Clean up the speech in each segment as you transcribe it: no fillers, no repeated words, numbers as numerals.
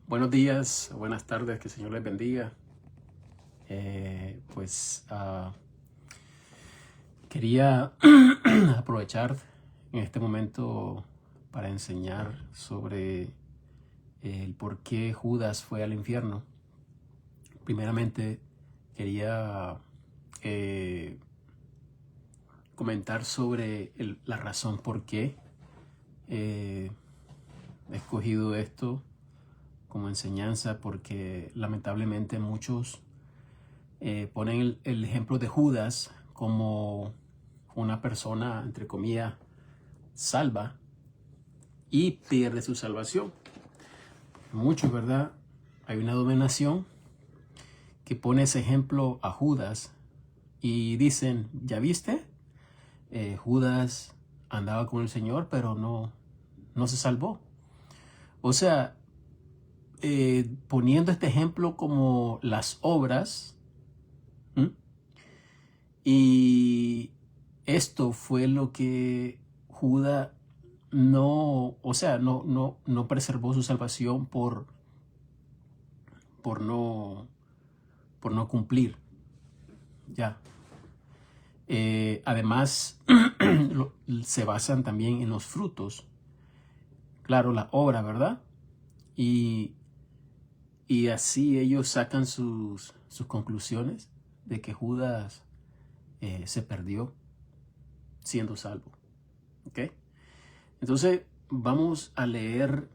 Buenos días, buenas tardes, que el Señor les bendiga. Quería aprovechar en este momento para enseñar sobre el por qué Judas fue al infierno. Primeramente, quería comentar sobre la razón por qué he escogido esto como enseñanza, porque lamentablemente muchos ponen el ejemplo de Judas como una persona, entre comillas, salva y pierde su salvación. Muchos, ¿verdad? Hay una dominación que pone ese ejemplo a Judas y dicen, ¿ya viste? Judas andaba con el Señor, pero no se salvó. O sea, poniendo este ejemplo como las obras, y esto fue lo que Judas no preservó su salvación por no cumplir. Ya. Además, se basan también en los frutos. Claro, la obra, ¿verdad? Y así ellos sacan sus conclusiones de que Judas se perdió siendo salvo. ¿Ok? Entonces, vamos a leer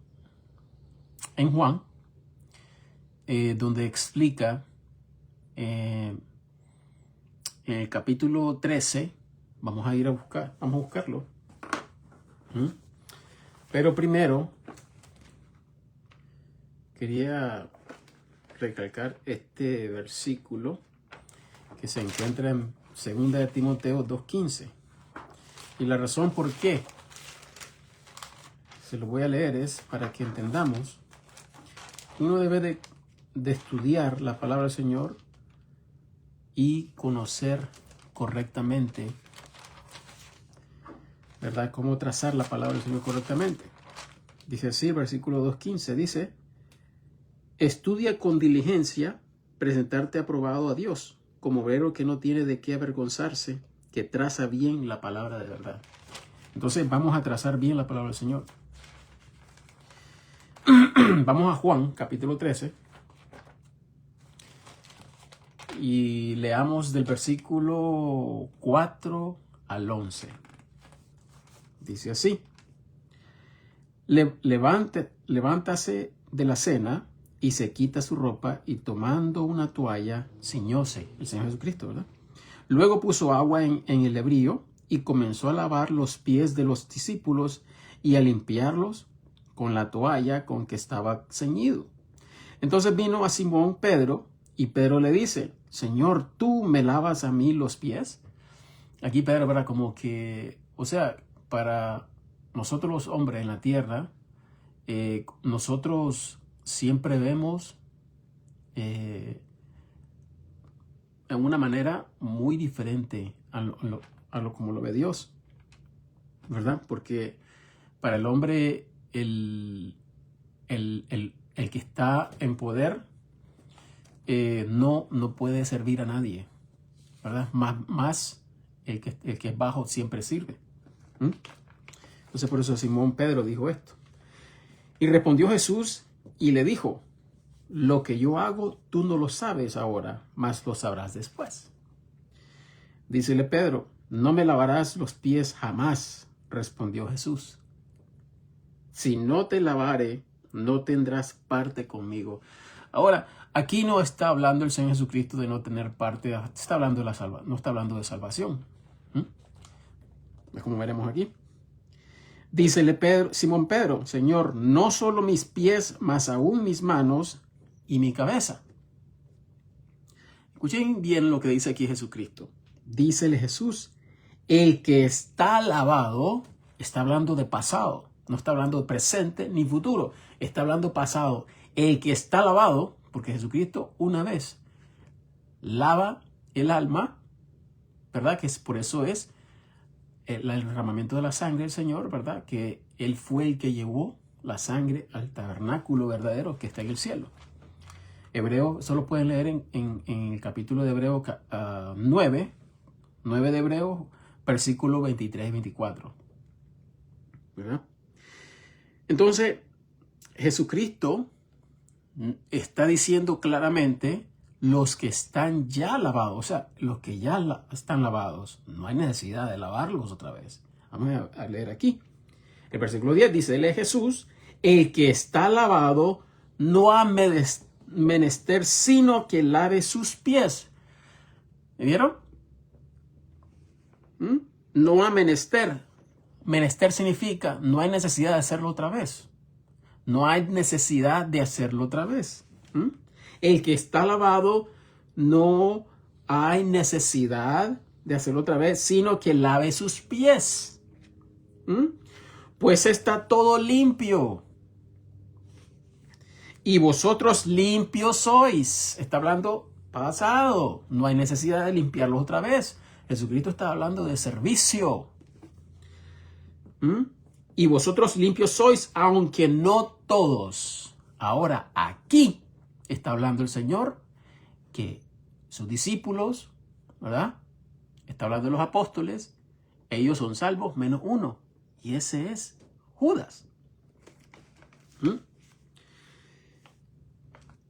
en Juan, donde explica en el capítulo 13, vamos a buscarlo. Pero primero, quería recalcar este versículo que se encuentra en 2 de Timoteo 2:15. Y la razón por qué se lo voy a leer es para que entendamos que uno debe de estudiar la palabra del Señor y conocer correctamente, ¿verdad? Cómo trazar la palabra del Señor correctamente. Dice así, versículo 2:15, dice: estudia con diligencia presentarte aprobado a Dios, como obrero que no tiene de qué avergonzarse, que traza bien la palabra de verdad. Entonces vamos a trazar bien la palabra del Señor. Vamos a Juan, capítulo 13, y leamos del versículo 4 al 11. Dice así: levántase de la cena y se quita su ropa, y tomando una toalla ciñóse, el Señor Jesucristo, ¿verdad? Luego puso agua en el lebrillo y comenzó a lavar los pies de los discípulos y a limpiarlos con la toalla con que estaba ceñido. Entonces vino a Simón Pedro, y Pedro le dice: Señor, ¿tú me lavas a mí los pies? Aquí Pedro, ¿verdad? Como que, o sea, para nosotros los hombres en la tierra, nosotros siempre vemos en una manera muy diferente a lo como lo ve Dios, ¿verdad? Porque para el hombre, el que está en poder no puede servir a nadie, ¿verdad? Más el que es bajo siempre sirve. Entonces por eso Simón Pedro dijo esto. Y respondió Jesús y le dijo: lo que yo hago tú no lo sabes ahora, mas lo sabrás después. Dícele Pedro: no me lavarás los pies jamás. Respondió Jesús: si no te lavare, no tendrás parte conmigo. Ahora, aquí no está hablando el Señor Jesucristo de no tener parte, está hablando de no está hablando de salvación. Es como veremos aquí. Dícele Simón Pedro: Señor, no solo mis pies, mas aún mis manos y mi cabeza. Escuchen bien lo que dice aquí Jesucristo. Dícele Jesús: el que está lavado, está hablando de pasado, no está hablando de presente ni futuro, está hablando pasado. El que está lavado, porque Jesucristo una vez lava el alma, ¿verdad? Que por eso es el derramamiento de la sangre del Señor, ¿verdad? Que Él fue el que llevó la sangre al tabernáculo verdadero que está en el cielo. Hebreo, solo pueden leer en el capítulo de Hebreo 9 de Hebreo, versículos 23 y 24. ¿Verdad? Entonces, Jesucristo está diciendo claramente los que están ya lavados, o sea, los que ya están lavados, no hay necesidad de lavarlos otra vez. Vamos a leer aquí. El versículo 10 dice, él es Jesús, el que está lavado no ha menester sino que lave sus pies. ¿Me vieron? No ha menester. Menester significa no hay necesidad de hacerlo otra vez. No hay necesidad de hacerlo otra vez. El que está lavado no hay necesidad de hacerlo otra vez, sino que lave sus pies. Pues está todo limpio. Y vosotros limpios sois. Está hablando pasado. No hay necesidad de limpiarlos otra vez. Jesucristo está hablando de servicio. Y vosotros limpios sois, aunque no todos. Ahora aquí está hablando el Señor que sus discípulos, ¿verdad? Está hablando de los apóstoles. Ellos son salvos menos uno. Y ese es Judas.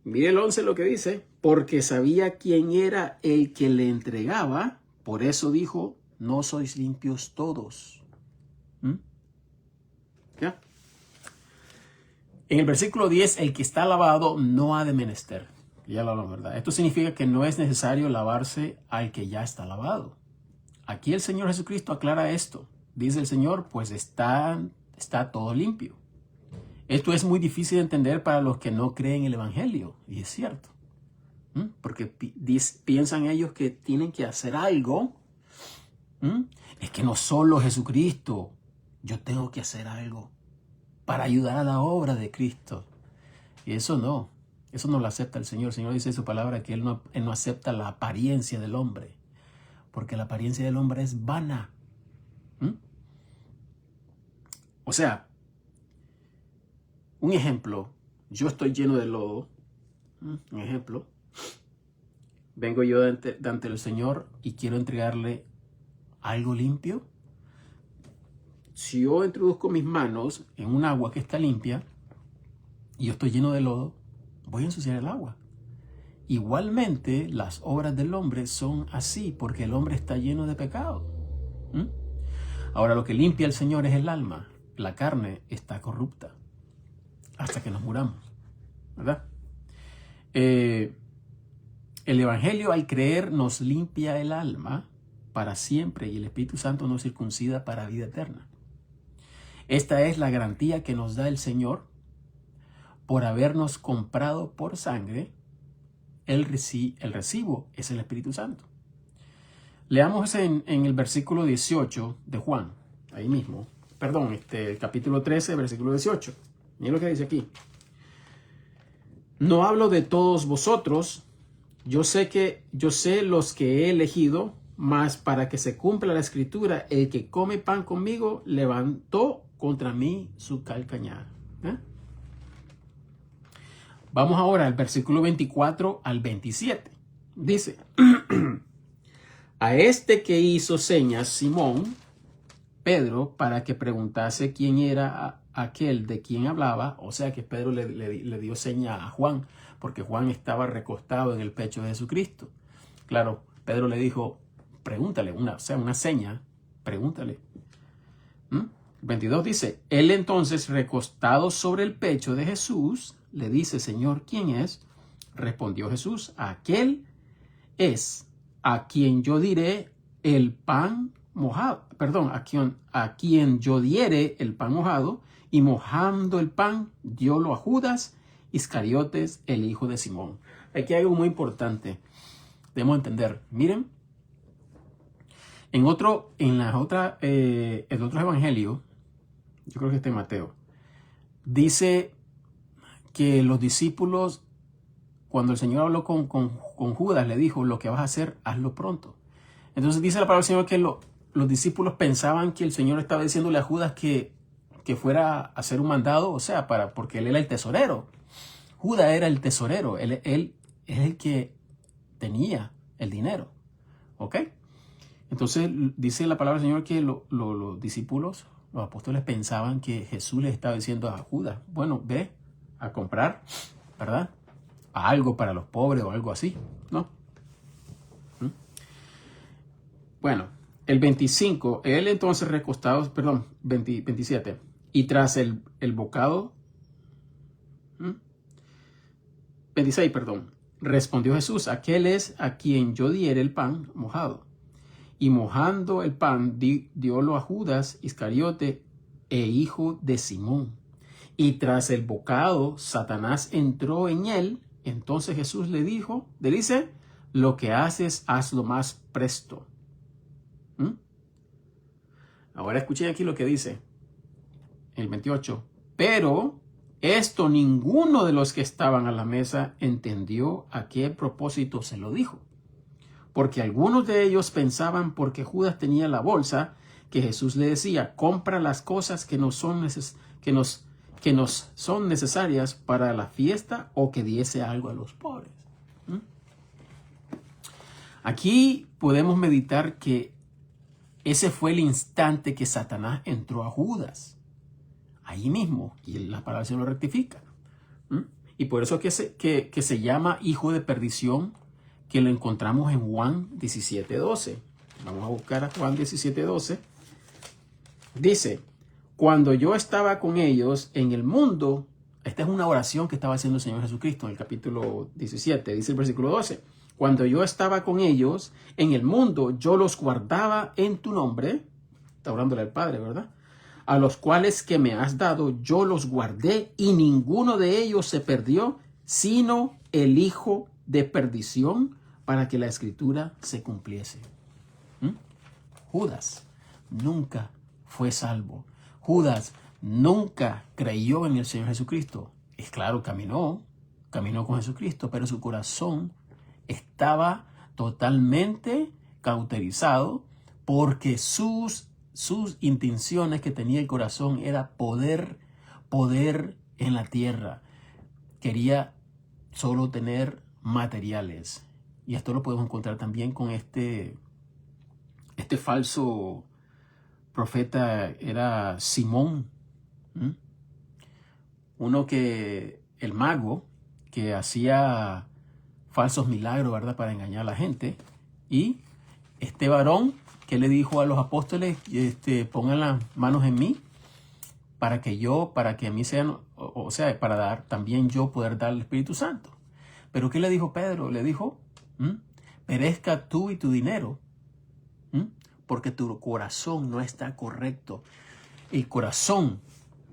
Mire el 11 lo que dice. Porque sabía quién era el que le entregaba. Por eso dijo, no sois limpios todos. ¿Ya? En el versículo 10, el que está lavado no ha de menester. Ya lo hablamos, ¿verdad? Esto significa que no es necesario lavarse al que ya está lavado. Aquí el Señor Jesucristo aclara esto. Dice el Señor, pues está todo limpio. Esto es muy difícil de entender para los que no creen el Evangelio. Y es cierto. Porque piensan ellos que tienen que hacer algo. Es que no solo Jesucristo. Yo tengo que hacer algo para ayudar a la obra de Cristo. Y eso no lo acepta el Señor. El Señor dice en su palabra que Él no acepta la apariencia del hombre, porque la apariencia del hombre es vana. O sea, un ejemplo, yo estoy lleno de lodo, un ejemplo, vengo yo ante el Señor y quiero entregarle algo limpio. Si yo introduzco mis manos en un agua que está limpia y yo estoy lleno de lodo, voy a ensuciar el agua. Igualmente, las obras del hombre son así porque el hombre está lleno de pecado. Ahora, lo que limpia el Señor es el alma. La carne está corrupta hasta que nos muramos, ¿verdad? El Evangelio, al creer, nos limpia el alma para siempre y el Espíritu Santo nos circuncida para vida eterna. Esta es la garantía que nos da el Señor por habernos comprado por sangre. El recibo es el Espíritu Santo. Leamos en el versículo 18 de Juan, ahí mismo. Perdón, el capítulo 13, versículo 18. Miren lo que dice aquí. No hablo de todos vosotros. Yo sé los que he elegido, mas para que se cumpla la escritura, el que come pan conmigo levantó contra mí su calcañar. Vamos ahora al versículo 24 al 27. Dice, a este que hizo señas Simón, Pedro, para que preguntase quién era aquel de quien hablaba, o sea que Pedro le dio seña a Juan, porque Juan estaba recostado en el pecho de Jesucristo. Claro, Pedro le dijo, pregúntale, una seña, pregúntale. 22 dice, él entonces recostado sobre el pecho de Jesús, le dice, Señor, ¿quién es? Respondió Jesús, aquel es a quien yo diré el pan mojado, a quien yo diere el pan mojado, y mojando el pan, diólo a Judas Iscariotes, el hijo de Simón. Aquí hay algo muy importante, debemos entender. Miren, en otro evangelio, yo creo que este es Mateo, dice que los discípulos, cuando el Señor habló con Judas, le dijo, lo que vas a hacer, hazlo pronto. Entonces dice la palabra del Señor que los discípulos pensaban que el Señor estaba diciéndole a Judas que que fuera a hacer un mandado, o sea, porque él era el tesorero. Judas era el tesorero, él es el que tenía el dinero, ¿ok? Entonces dice la palabra del Señor que los discípulos, los apóstoles pensaban que Jesús les estaba diciendo a Judas, bueno, ve a comprar, ¿verdad? A algo para los pobres o algo así, ¿no? Bueno, el 25, él entonces recostado, perdón, 27, y tras el bocado, 26, perdón, respondió Jesús, aquel es a quien yo diere el pan mojado. Y mojando el pan, diólo a Judas Iscariote, hijo de Simón. Y tras el bocado, Satanás entró en él. Entonces Jesús le dice, lo que haces, hazlo más presto. Ahora escuchen aquí lo que dice el 28. Pero esto ninguno de los que estaban a la mesa entendió a qué propósito se lo dijo. Porque algunos de ellos pensaban, porque Judas tenía la bolsa, que Jesús le decía, compra las cosas que nos son necesarias para la fiesta, o que diese algo a los pobres. Aquí podemos meditar que ese fue el instante que Satanás entró a Judas. Ahí mismo. Y la palabra se lo rectifica. Y por eso que se llama hijo de perdición, que lo encontramos en Juan 17:12. Vamos a buscar a Juan 17:12. Dice, cuando yo estaba con ellos en el mundo, esta es una oración que estaba haciendo el Señor Jesucristo en el capítulo 17, dice el versículo 12. Cuando yo estaba con ellos en el mundo, yo los guardaba en tu nombre. Está orándole al Padre, ¿verdad? A los cuales que me has dado, yo los guardé, y ninguno de ellos se perdió, sino el hijo de perdición, para que la escritura se cumpliese. Judas nunca fue salvo. Judas nunca creyó en el Señor Jesucristo. Es claro, caminó con Jesucristo, pero su corazón estaba totalmente cauterizado, porque sus intenciones que tenía el corazón era poder en la tierra. Quería solo tener materiales. Y esto lo podemos encontrar también con este falso profeta, era Simón. El mago que hacía falsos milagros, ¿verdad? Para engañar a la gente. Y este varón que le dijo a los apóstoles, pongan las manos en mí, para que a mí sean, o sea, para dar también yo poder dar el Espíritu Santo. Pero ¿qué le dijo Pedro? Le dijo, perezca tú y tu dinero, porque tu corazón no está correcto. El corazón,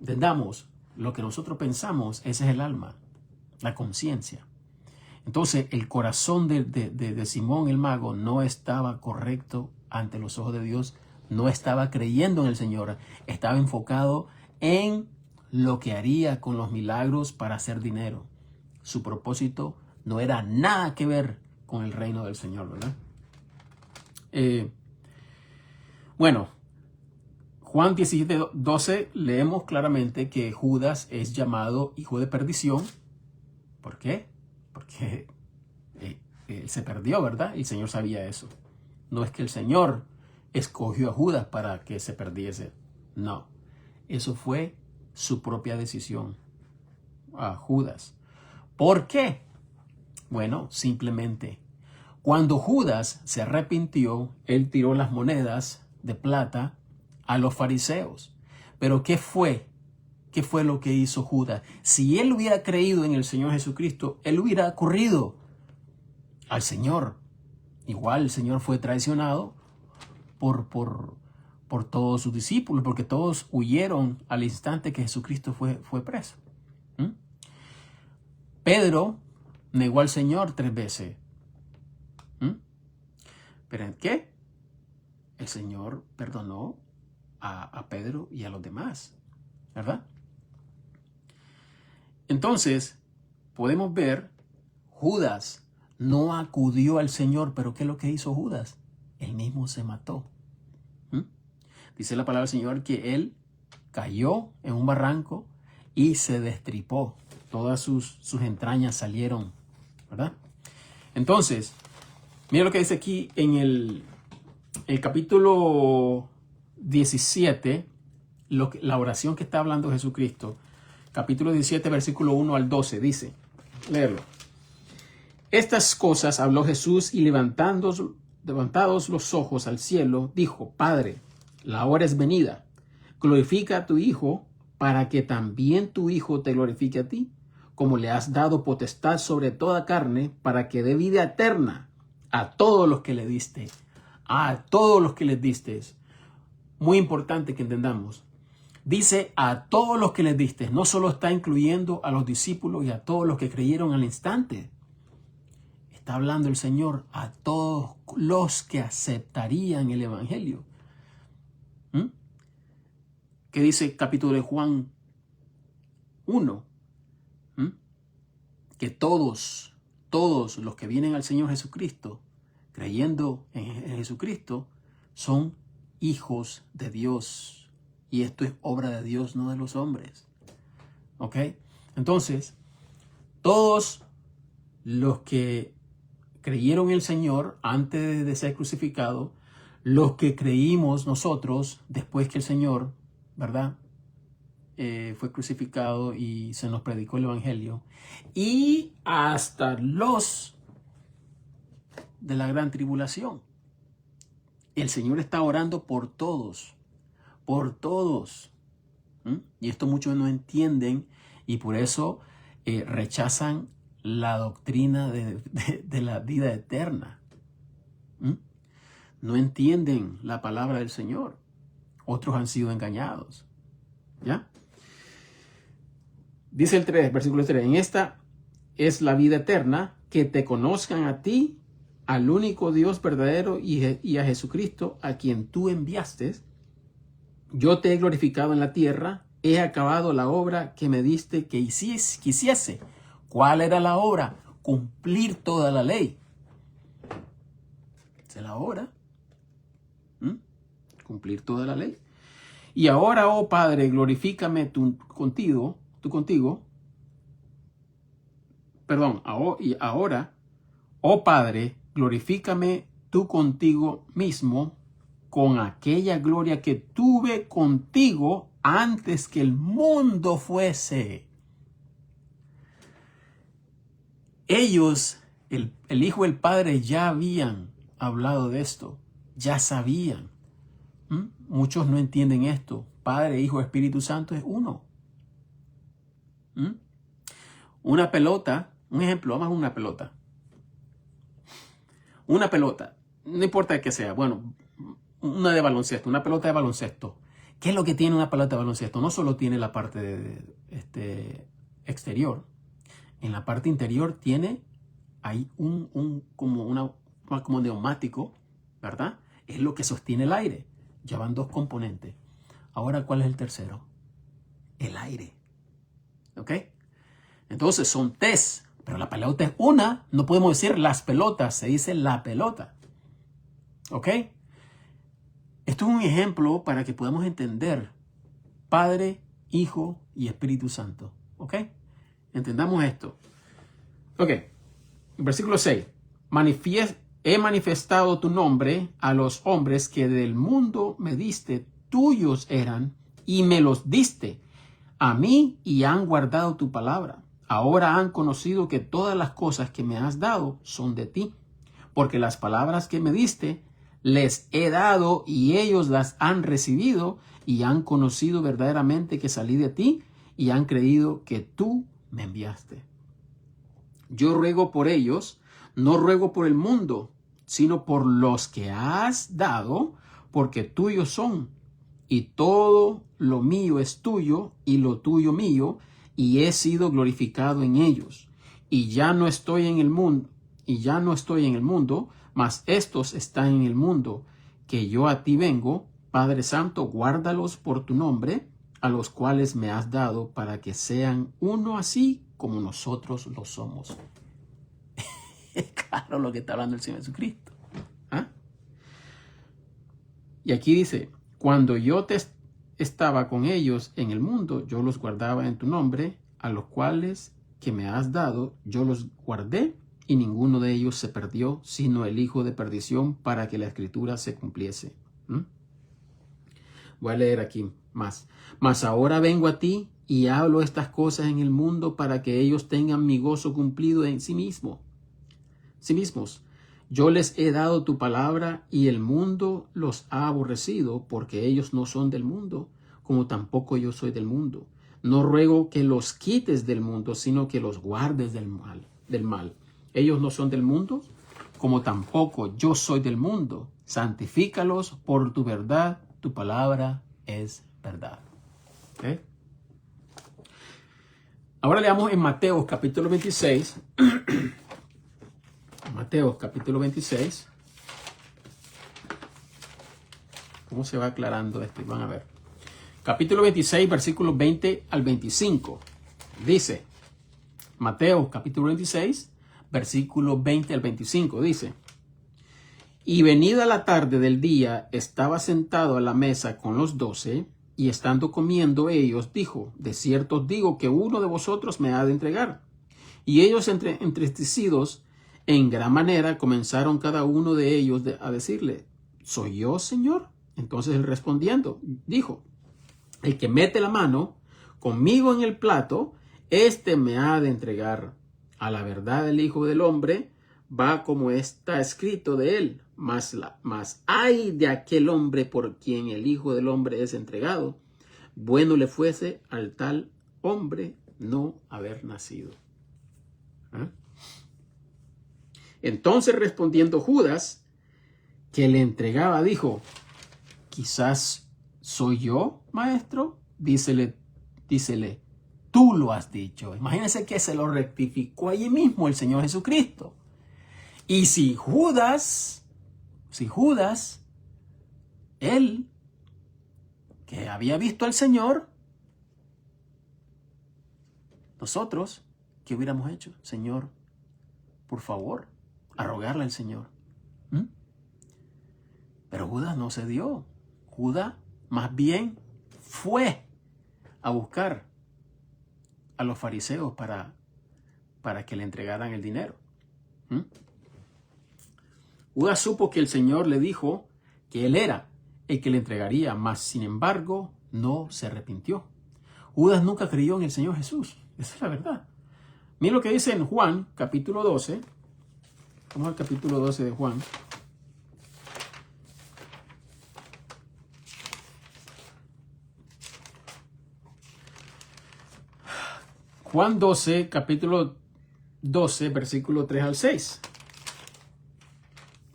entendamos, lo que nosotros pensamos, ese es el alma, la conciencia. Entonces, el corazón de Simón el mago no estaba correcto ante los ojos de Dios, no estaba creyendo en el Señor, estaba enfocado en lo que haría con los milagros para hacer dinero. Su propósito no era nada que ver con el reino del Señor, ¿verdad? Bueno, Juan 17:12 leemos claramente que Judas es llamado hijo de perdición. ¿Por qué? Porque él se perdió, ¿verdad? El Señor sabía eso. No es que el Señor escogió a Judas para que se perdiese. No, eso fue su propia decisión a Judas. ¿Por qué? Bueno, simplemente, cuando Judas se arrepintió, él tiró las monedas de plata a los fariseos. Pero ¿qué fue? ¿Qué fue lo que hizo Judas? Si él hubiera creído en el Señor Jesucristo, él hubiera corrido al Señor. Igual el Señor fue traicionado por todos sus discípulos, porque todos huyeron al instante que Jesucristo fue preso. Pedro negó al Señor 3 veces. ¿Pero en qué? El Señor perdonó a Pedro y a los demás, ¿verdad? Entonces, podemos ver, Judas no acudió al Señor, pero ¿qué es lo que hizo Judas? Él mismo se mató. Dice la palabra del Señor que él cayó en un barranco y se destripó. Todas sus entrañas salieron, ¿verdad? Entonces, mira lo que dice aquí en el capítulo 17, la oración que está hablando Jesucristo. Capítulo 17, versículo 1 al 12, dice, léelo. Estas cosas habló Jesús y levantados los ojos al cielo, dijo, Padre, la hora es venida. Glorifica a tu Hijo, para que también tu Hijo te glorifique a ti, como le has dado potestad sobre toda carne, para que dé vida eterna a todos los que le diste. A todos los que les diste. Muy importante que entendamos. Dice a todos los que les diste. No solo está incluyendo a los discípulos y a todos los que creyeron al instante. Está hablando el Señor a todos los que aceptarían el Evangelio. ¿Qué dice el capítulo de Juan 1? Que todos los que vienen al Señor Jesucristo, creyendo en Jesucristo, son hijos de Dios. Y esto es obra de Dios, no de los hombres. ¿Ok? Entonces, todos los que creyeron en el Señor antes de ser crucificado, los que creímos nosotros después que el Señor, ¿verdad? Fue crucificado y se nos predicó el Evangelio, y hasta los de la gran tribulación. El Señor está orando por todos, por todos. Y esto muchos no entienden y por eso rechazan la doctrina de la vida eterna. No entienden la palabra del Señor. Otros han sido engañados. ¿Ya? Dice el 3, versículo 3, en esta es la vida eterna, que te conozcan a ti, al único Dios verdadero y a Jesucristo, a quien tú enviaste. Yo te he glorificado en la tierra, he acabado la obra que me diste que quisiese. ¿Cuál era la obra? Cumplir toda la ley. Esa es la obra. Cumplir toda la ley. Y ahora, oh Padre, glorifícame tú contigo. Y ahora, oh Padre, glorifícame tú contigo mismo con aquella gloria que tuve contigo antes que el mundo fuese. Ellos, el Hijo y el Padre, ya habían hablado de esto, ya sabían. Muchos no entienden esto. Padre, Hijo, Espíritu Santo es uno. Una pelota, un ejemplo, vamos a una pelota. Una pelota, no importa que sea, bueno, una de baloncesto, una pelota de baloncesto. ¿Qué es lo que tiene una pelota de baloncesto? No solo tiene la parte exterior. En la parte interior hay como neumático, ¿verdad? Es lo que sostiene el aire. Ya van dos componentes. Ahora, ¿cuál es el tercero? El aire. ¿Ok? Entonces son tres, pero la pelota es una. No podemos decir las pelotas, se dice la pelota. ¿Ok? Esto es un ejemplo para que podamos entender Padre, Hijo y Espíritu Santo. ¿Ok? Entendamos esto. Ok. Versículo 6. He manifestado tu nombre a los hombres que del mundo me diste, tuyos eran, y me los diste a mí y han guardado tu palabra. Ahora han conocido que todas las cosas que me has dado son de ti, porque las palabras que me diste les he dado y ellos las han recibido y han conocido verdaderamente que salí de ti y han creído que tú me enviaste. Yo ruego por ellos, no ruego por el mundo, sino por los que has dado, porque tuyos son, y todo lo mío es tuyo y lo tuyo mío, y he sido glorificado en ellos. Y ya no estoy en el mundo, mas estos están en el mundo, que yo a ti vengo. Padre Santo, guárdalos por tu nombre, a los cuales me has dado, para que sean uno así como nosotros lo somos. Es claro lo que está hablando el Señor Jesucristo. Y aquí dice, cuando yo te estaba con ellos en el mundo, yo los guardaba en tu nombre, a los cuales que me has dado, yo los guardé, y ninguno de ellos se perdió, sino el hijo de perdición, para que la escritura se cumpliese. Voy a leer aquí más. Mas ahora vengo a ti y hablo estas cosas en el mundo para que ellos tengan mi gozo cumplido en sí mismos. Yo les he dado tu palabra y el mundo los ha aborrecido porque ellos no son del mundo, como tampoco yo soy del mundo. No ruego que los quites del mundo, sino que los guardes del mal. Ellos no son del mundo, como tampoco yo soy del mundo. Santifícalos por tu verdad, tu palabra es verdad. ¿Okay? Ahora leamos en Mateo capítulo 26. Mateo capítulo 26. ¿Cómo se va aclarando esto? Van a ver. Capítulo 26, versículos 20 al 25. Dice, Mateo capítulo 26, versículos 20 al 25. Dice, y venida la tarde del día, estaba sentado a la mesa con los 12, y estando comiendo ellos, dijo, de cierto os digo que uno de vosotros me ha de entregar. Y ellos entristecidos en gran manera comenzaron cada uno de ellos a decirle, ¿soy yo, Señor? Entonces él respondiendo, dijo, el que mete la mano conmigo en el plato, éste me ha de entregar. A la verdad el Hijo del Hombre va como está escrito de él, mas ay de aquel hombre por quien el Hijo del Hombre es entregado. Bueno le fuese al tal hombre no haber nacido. Entonces respondiendo Judas, que le entregaba, dijo, quizás soy yo, maestro. Dícele, tú lo has dicho. Imagínense que se lo rectificó allí mismo el Señor Jesucristo. Y si Judas, él, que había visto al Señor, nosotros, ¿qué hubiéramos hecho? Señor, por favor, a rogarle al Señor. Pero Judas no se dio. Judas más bien fue a buscar a los fariseos para que le entregaran el dinero. Judas supo que el Señor le dijo que él era el que le entregaría, mas sin embargo no se arrepintió. Judas nunca creyó en el Señor Jesús. Esa es la verdad. Miren lo que dice en Juan, capítulo 12. Vamos al capítulo 12 de Juan. Juan 12, capítulo 12, versículo 3 al 6.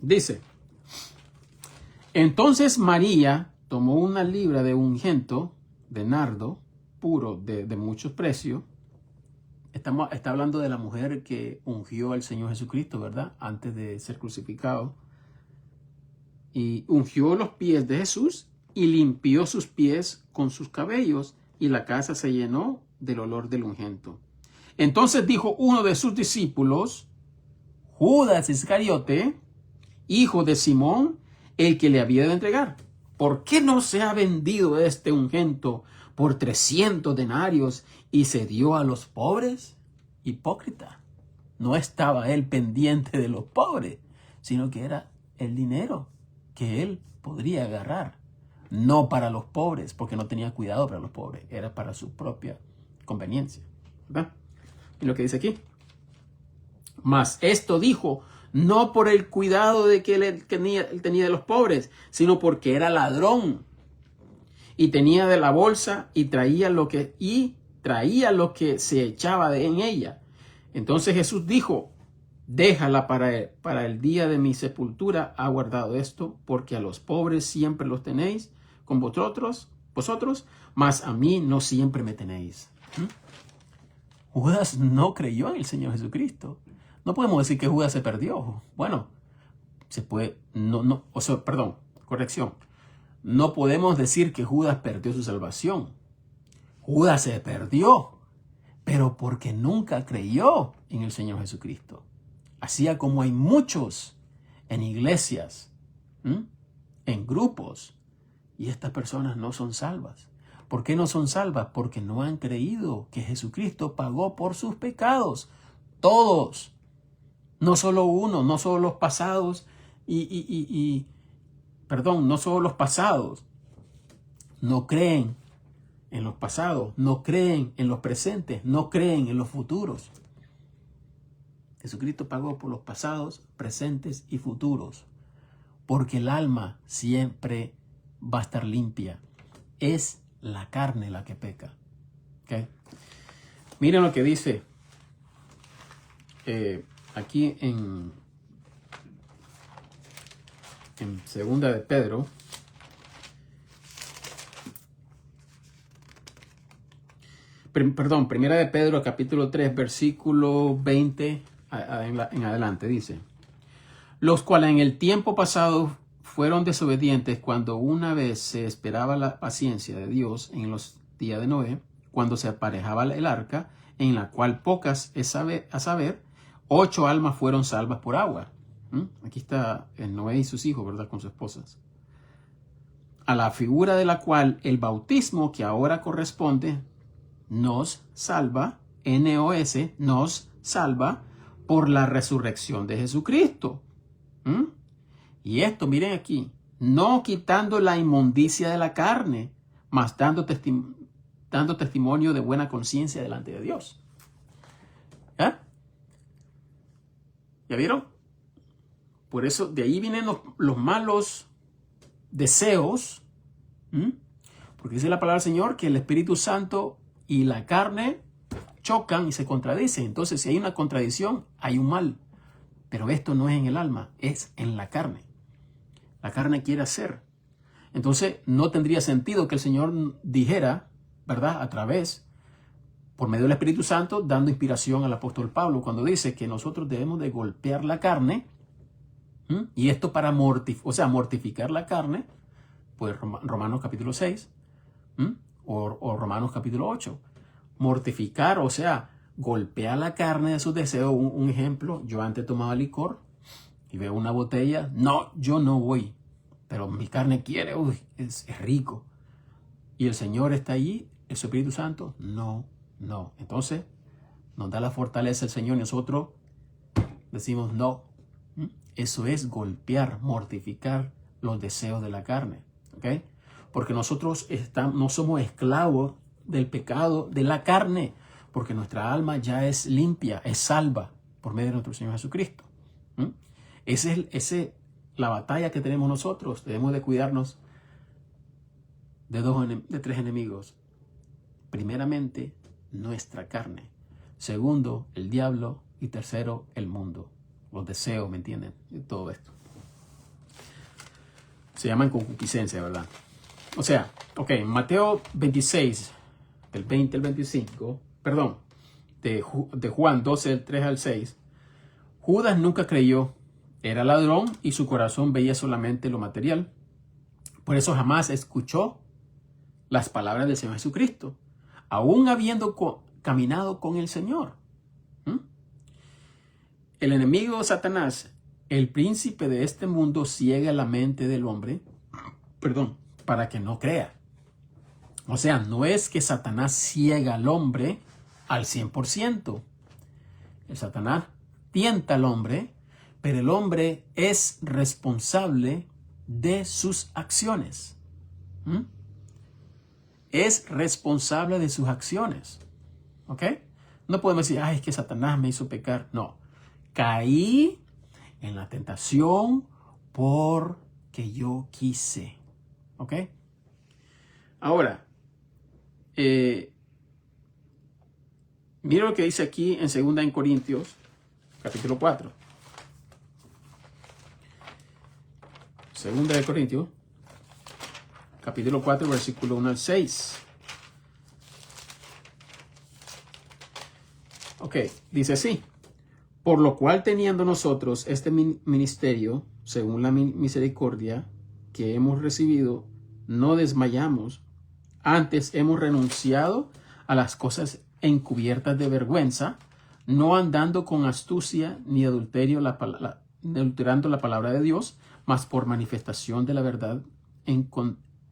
Dice, entonces María tomó una libra de ungüento de nardo puro de mucho precio. Está hablando de la mujer que ungió al Señor Jesucristo, ¿verdad? Antes de ser crucificado. Y ungió los pies de Jesús y limpió sus pies con sus cabellos, y la casa se llenó del olor del ungüento. Entonces dijo uno de sus discípulos, Judas Iscariote, hijo de Simón, el que le había de entregar, ¿por qué no se ha vendido este ungüento por 300 denarios y se dio a los pobres? Hipócrita. No estaba él pendiente de los pobres, sino que era el dinero que él podría agarrar. No para los pobres, porque no tenía cuidado para los pobres. Era para su propia conveniencia. ¿Verdad? Y lo que dice aquí. Mas esto dijo, no por el cuidado de que él tenía de los pobres, sino porque era ladrón. Y tenía de la bolsa y traía lo que se echaba en ella. Entonces Jesús dijo, déjala para el día de mi sepultura, ha guardado esto, porque a los pobres siempre los tenéis con vosotros, mas a mí no siempre me tenéis. Judas no creyó en el Señor Jesucristo. No podemos decir que Judas se perdió. Bueno, corrección. No podemos decir que Judas perdió su salvación. Judas se perdió, pero porque nunca creyó en el Señor Jesucristo. Así como hay muchos en iglesias, en grupos, y estas personas no son salvas. ¿Por qué no son salvas? Porque no han creído que Jesucristo pagó por sus pecados. Todos. No solo uno, no solo los pasados no solo los pasados. No creen en los pasados, no creen en los presentes, no creen en los futuros. Jesucristo pagó por los pasados, presentes y futuros, porque el alma siempre va a estar limpia. Es la carne la que peca. ¿Okay? Miren lo que dice aquí en segunda de Pedro. Primera de Pedro, capítulo 3, versículo 20 en adelante, dice: los cuales en el tiempo pasado fueron desobedientes cuando una vez se esperaba la paciencia de Dios en los días de Noé, cuando se aparejaba el arca, en la cual pocas, a saber, 8 almas fueron salvas por agua. Aquí está Noé y sus hijos, ¿verdad? Con sus esposas. A la figura de la cual el bautismo que ahora corresponde nos salva, NOS, nos salva por la resurrección de Jesucristo. Y esto, miren aquí, no quitando la inmundicia de la carne, mas dando testimonio de buena conciencia delante de Dios. ¿Ya vieron? Por eso, de ahí vienen los malos deseos. Porque dice la palabra del Señor que el Espíritu Santo y la carne chocan y se contradicen. Entonces, si hay una contradicción, hay un mal. Pero esto no es en el alma, es en la carne. La carne quiere hacer. Entonces, no tendría sentido que el Señor dijera, ¿verdad? Por medio del Espíritu Santo, dando inspiración al apóstol Pablo, cuando dice que nosotros debemos de golpear la carne. Y esto para mortificar la carne, pues Romanos capítulo 6, o Romanos capítulo 8. Mortificar, o sea, golpear la carne de sus deseos. Un ejemplo, yo antes tomaba licor y veo una botella, no, yo no voy, pero mi carne quiere, es rico. Y el Señor está allí, el Espíritu Santo, no. Entonces, nos da la fortaleza el Señor y nosotros decimos no. Eso es golpear, mortificar los deseos de la carne. ¿Okay? Porque nosotros no somos esclavos del pecado de la carne, porque nuestra alma ya es limpia, es salva por medio de nuestro Señor Jesucristo. Esa es la batalla que tenemos nosotros. Debemos de cuidarnos de 3 enemigos. Primeramente, nuestra carne. Segundo, el diablo. Y tercero, el mundo. Los deseos, ¿me entienden? Y todo esto. Se llaman concupiscencia, ¿verdad? O sea, Mateo 26, del 20 al 25, de Juan 12, del 3 al 6, Judas nunca creyó, era ladrón y su corazón veía solamente lo material. Por eso jamás escuchó las palabras del Señor Jesucristo, aún habiendo caminado con el Señor. El enemigo Satanás, el príncipe de este mundo, ciega la mente del hombre, para que no crea. O sea, no es que Satanás ciega al hombre al 100%. El Satanás tienta al hombre, pero el hombre es responsable de sus acciones. Es responsable de sus acciones. ¿Ok? No podemos decir, es que Satanás me hizo pecar. No. Caí en la tentación porque yo quise. ¿Ok? Ahora, mira lo que dice aquí en 2 Corintios, capítulo 4. 2 Corintios, capítulo 4, versículo 1 al 6. Dice así: por lo cual, teniendo nosotros este ministerio, según la misericordia que hemos recibido, no desmayamos. Antes hemos renunciado a las cosas encubiertas de vergüenza, no andando con astucia ni adulterio adulterando la palabra de Dios, mas por manifestación de la verdad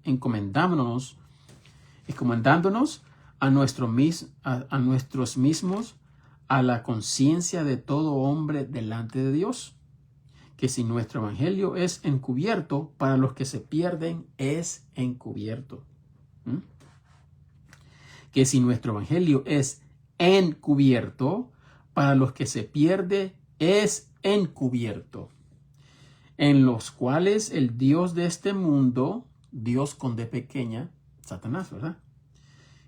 encomendándonos encomendándonos a nuestros mismos a la conciencia de todo hombre delante de Dios, que si nuestro evangelio es encubierto, para los que se pierden es encubierto. Que si nuestro evangelio es encubierto, para los que se pierde es encubierto, en los cuales el Dios de este mundo, Dios con D pequeña, Satanás, ¿verdad?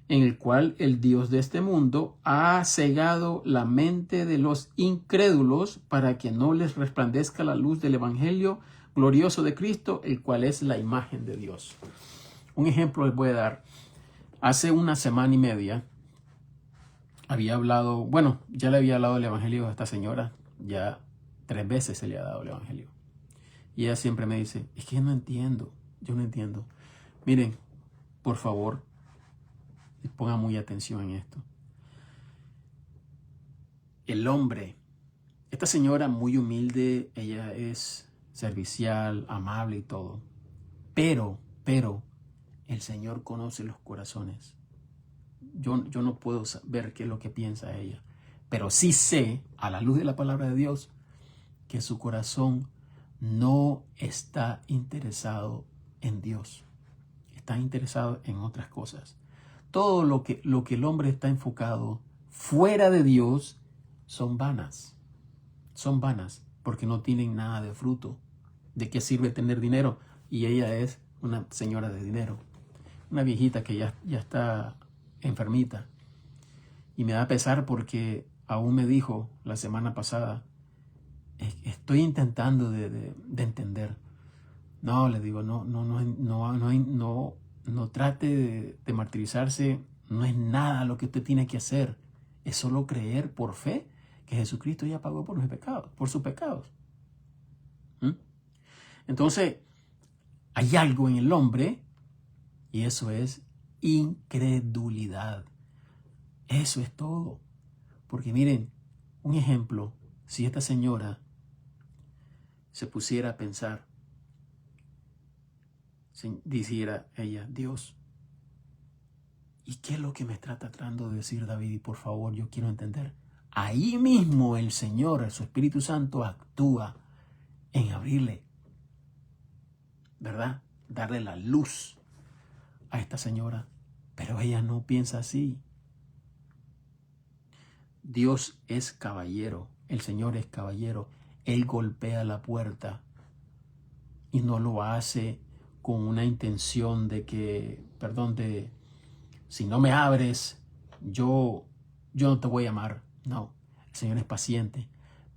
En el cual el Dios de este mundo ha cegado la mente de los incrédulos para que no les resplandezca la luz del evangelio glorioso de Cristo, el cual es la imagen de Dios. Un ejemplo les voy a dar. Hace una semana y media había hablado, bueno, ya le había hablado el evangelio a esta señora, ya 3 veces se le ha dado el evangelio. Y ella siempre me dice, es que yo no entiendo. Miren, por favor, pongan muy atención en esto. El hombre, esta señora muy humilde, ella es servicial, amable y todo. Pero, el Señor conoce los corazones. Yo no puedo saber qué es lo que piensa ella. Pero sí sé, a la luz de la palabra de Dios, que su corazón no está interesado en Dios. Está interesado en otras cosas. Todo lo que el hombre está enfocado fuera de Dios son vanas. Son vanas porque no tienen nada de fruto. ¿De qué sirve tener dinero? Y ella es una señora de dinero. Una viejita que ya está enfermita. Y me da pesar porque aún me dijo la semana pasada, estoy intentando de entender. No, le digo, no trate de martirizarse. No es nada lo que usted tiene que hacer. Es solo creer por fe que Jesucristo ya pagó por sus pecados. Entonces, hay algo en el hombre y eso es incredulidad. Eso es todo. Porque miren, un ejemplo, si esta señora se pusiera a pensar, dijera ella, Dios, ¿y qué es lo que me está tratando de decir David? Y por favor, yo quiero entender. Ahí mismo el Señor, su Espíritu Santo, actúa en abrirle, ¿verdad? Darle la luz a esta señora. Pero ella no piensa así. Dios es caballero, el Señor es caballero. Él golpea la puerta y no lo hace con una intención de que, si no me abres, yo no te voy a amar. No, el Señor es paciente.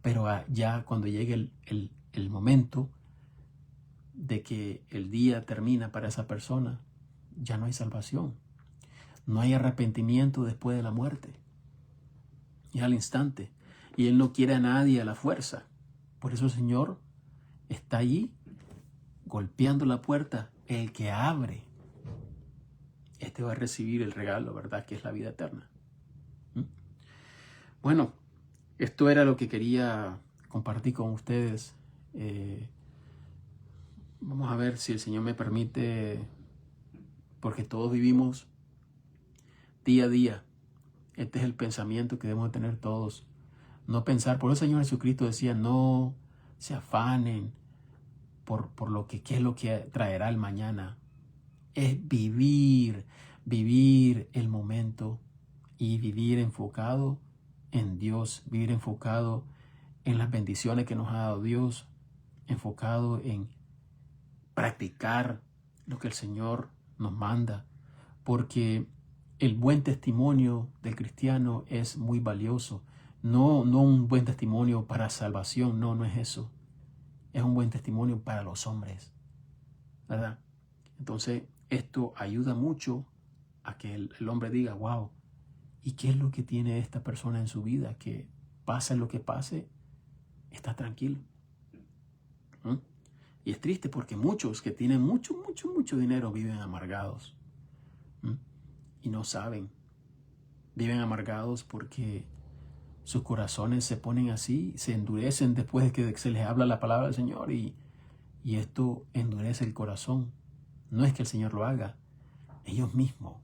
Pero ya cuando llegue el momento de que el día termina para esa persona, ya no hay salvación. No hay arrepentimiento después de la muerte. Es al instante. Y Él no quiere a nadie a la fuerza. Por eso el Señor está allí golpeando la puerta. El que abre, este va a recibir el regalo, ¿verdad? Que es la vida eterna. Bueno, esto era lo que quería compartir con ustedes. Vamos a ver si el Señor me permite, porque todos vivimos día a día. Este es el pensamiento que debemos tener todos. No pensar, por eso el Señor Jesucristo decía, no se afanen por lo que qué es lo que traerá el mañana. Es vivir el momento y vivir enfocado en Dios, vivir enfocado en las bendiciones que nos ha dado Dios, enfocado en practicar lo que el Señor nos manda, porque el buen testimonio del cristiano es muy valioso. No un buen testimonio para salvación, no es eso. Es un buen testimonio para los hombres, ¿verdad? Entonces, esto ayuda mucho a que el hombre diga, wow, ¿y qué es lo que tiene esta persona en su vida? Que pase lo que pase, está tranquilo. Y es triste porque muchos que tienen mucho dinero viven amargados. Y no saben. Viven amargados porque sus corazones se ponen así, se endurecen después de que se les habla la palabra del Señor y esto endurece el corazón. No es que el Señor lo haga, ellos mismos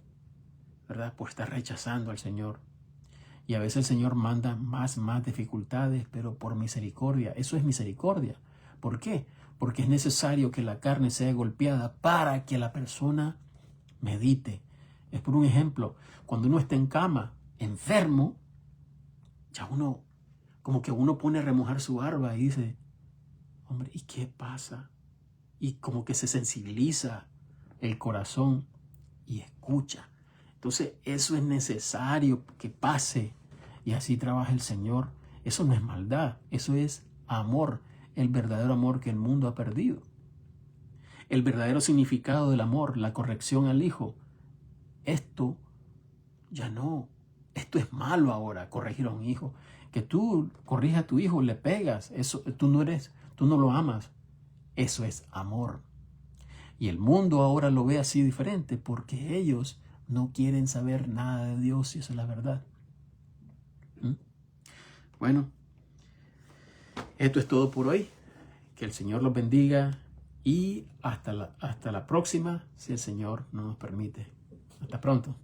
¿verdad? Por estar rechazando al Señor. Y a veces el Señor manda más dificultades, pero por misericordia. Eso es misericordia. ¿Por qué? Porque es necesario que la carne sea golpeada para que la persona medite. Es por un ejemplo, cuando uno está en cama, enfermo, ya uno, como que uno pone a remojar su barba y dice, hombre, ¿y qué pasa? Y como que se sensibiliza el corazón y escucha. Entonces eso es necesario que pase y así trabaja el Señor. Eso no es maldad, eso es amor, el verdadero amor que el mundo ha perdido. El verdadero significado del amor, la corrección al hijo. Esto ya no, esto es malo ahora, corregir a un hijo. Que tú corrijas a tu hijo, le pegas, eso tú no lo amas. Eso es amor. Y el mundo ahora lo ve así diferente porque ellos no quieren saber nada de Dios y esa es la verdad. Bueno, esto es todo por hoy. Que el Señor los bendiga y hasta la próxima, si el Señor no nos permite. Hasta pronto.